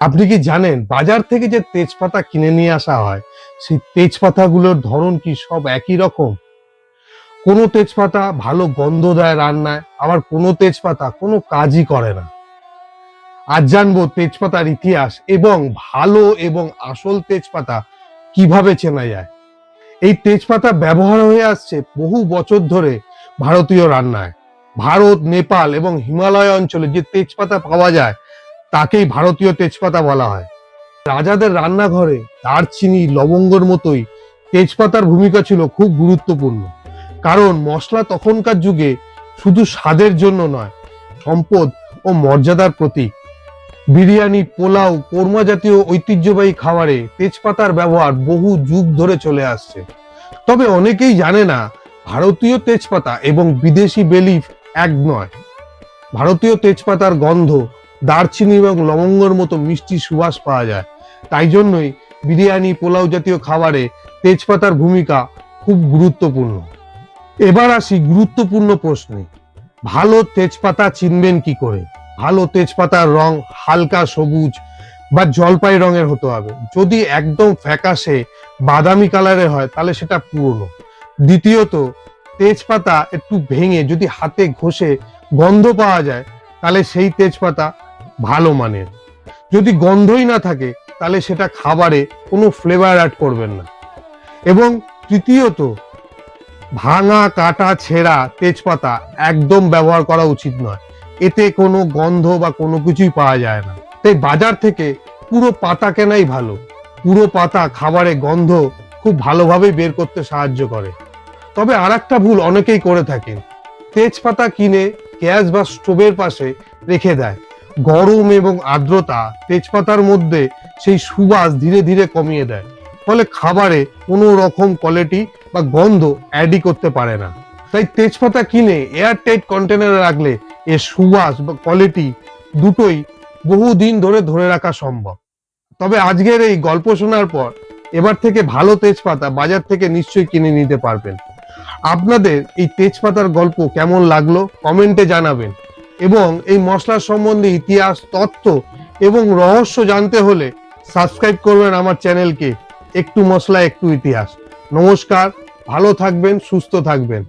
আপনি কি জানেন বাজার থেকে যে তেজপাতা কিনে নিয়ে আসা হয় সেই তেজপাতাগুলোর ধরন কি সব একই রকম? কোনো তেজপাতা ভালো গন্ধ দেয় রান্নায়, আবার কোনো তেজপাতা কোনো কাজই করে না। আজ জানবো তেজপাতার ইতিহাস এবং ভালো এবং আসল তেজপাতা কিভাবে চেনা যায়। এই তেজপাতা ব্যবহার হয়ে আসছে বহু বছর ধরে ভারতীয় রান্নায়। ভারত, নেপাল এবং হিমালয় অঞ্চলে যে তেজপাতা পাওয়া যায় তাকেই ভারতীয় তেজপাতা বলা হয়। রাজাদের রান্নাঘরে দারচিনি, লবঙ্গর মতোই তেজপাতার ভূমিকা ছিল খুব গুরুত্বপূর্ণ। কারণ মশলা তখনকার যুগে শুধু স্বাদের জন্য নয়, সম্পদ ও মর্যাদার প্রতীক। বিরিয়ানি, পোলাও, কোরমা জাতীয় ঐতিহ্যবাহী খাবারে তেজপাতার ব্যবহার বহু যুগ ধরে চলে আসছে। তবে অনেকেই জানে না ভারতীয় তেজপাতা এবং বিদেশি বে লিফ এক নয়। ভারতীয় তেজপাতার গন্ধ দারচিনি এবং লবঙ্গর মতো মিষ্টি সুবাস পাওয়া যায়। তাই জন্যই বিরিয়ানি, পোলাও জাতীয় খাবারে তেজপাতার ভূমিকা খুব গুরুত্বপূর্ণ। এবার আসি গুরুত্বপূর্ণ প্রশ্নে। ভালো তেজপাতা চিনবেন কি করে? ভালো তেজপাতার রং হালকা সবুজ বা জলপাই রঙের হতে হবে। যদি একদম ফ্যাকাশে বাদামি কালারের হয় তাহলে সেটা পুরনো। দ্বিতীয়ত, তেজপাতা একটু ভেঙে যদি হাতে ঘষে গন্ধ পাওয়া যায় তাহলে সেই তেজপাতা ভালো মানের। যদি গন্ধই না থাকে তাহলে সেটা খাবারে কোনো ফ্লেভার অ্যাড করবেন না। এবং তৃতীয়ত, ভাঙা, কাটা, ছেঁড়া তেজপাতা একদম ব্যবহার করা উচিত নয়। এতে কোনো গন্ধ বা কোনো কিছুই পাওয়া যায় না। তাই বাজার থেকে পুরো পাতা কেনাই ভালো। পুরো পাতা খাবারে গন্ধ খুব ভালোভাবে বের করতে সাহায্য করে। তবে আরেকটা ভুল অনেকেই করে থাকেন, তেজপাতা কিনে গ্যাস বা স্টোভের পাশে রেখে দেয়। গরম এবং আর্দ্রতা তেজপাতার মধ্যে সেই সুবাস ধীরে ধীরে কমিয়ে দেয়, ফলে খাবারে কোনো রকম কোয়ালিটি বা গন্ধ অ্যাডই করতে পারে না। তাই তেজপাতা কিনে এয়ারটাইট কন্টেনারে রাখলে এর সুবাস বা কোয়ালিটি দুটোই বহুদিন ধরে রাখা সম্ভব। তবে আজকের এই গল্প শোনার পর এবার থেকে ভালো তেজপাতা বাজার থেকে নিশ্চয়ই কিনে নিতে পারবেন। আপনাদের এই তেজপাতার গল্প কেমন লাগলো কমেন্টে জানাবেন। এবং এই মশলার সম্বন্ধে ইতিহাস, তথ্য এবং রহস্য জানতে হলে সাবস্ক্রাইব করবেন আমার চ্যানেলকে একটু মশলা একটু ইতিহাস। নমস্কার, ভালো থাকবেন, সুস্থ থাকবেন।